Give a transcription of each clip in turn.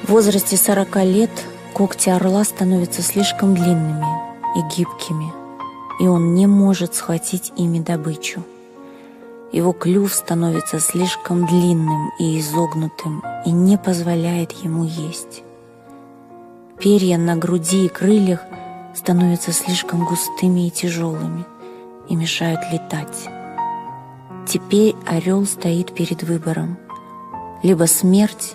В возрасте 40 лет когти орла становятся слишком длинными и гибкими, и он не может схватить ими добычу. Его клюв становится слишком длинным и изогнутым и не позволяет ему есть. Перья на груди и крыльях становятся слишком густыми и тяжелыми и мешают летать. Теперь орел стоит перед выбором: либо смерть,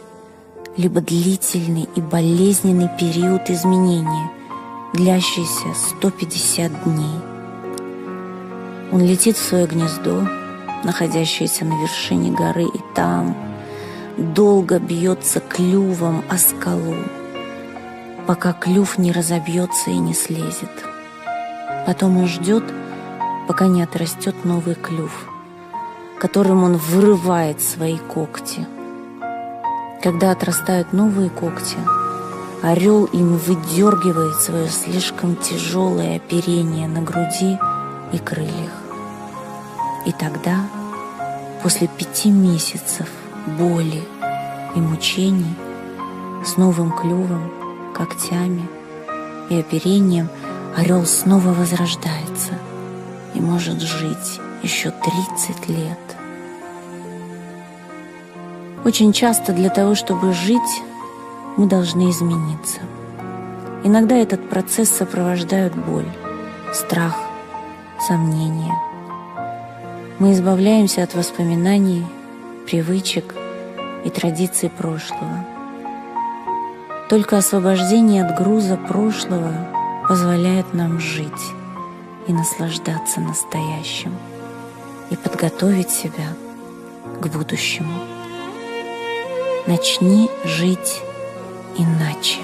либо длительный и болезненный период изменения, длящийся 150 дней. Он летит в свое гнездо, находящееся на вершине горы, и там долго бьется клювом о скалу, пока клюв не разобьется и не слезет. Потом он ждет, пока не отрастет новый клюв, которым он вырывает свои когти. Когда отрастают новые когти, орел им выдергивает свое слишком тяжелое оперение на груди и крыльях. И тогда, после 5 месяцев боли и мучений, с новым клювом, когтями и оперением, орел снова возрождается и может жить еще 30 лет. Очень часто для того, чтобы жить, мы должны измениться. Иногда этот процесс сопровождают боль, страх, сомнения. Мы избавляемся от воспоминаний, привычек и традиций прошлого. Только освобождение от груза прошлого позволяет нам жить и наслаждаться настоящим и подготовить себя к будущему. Начни жить иначе.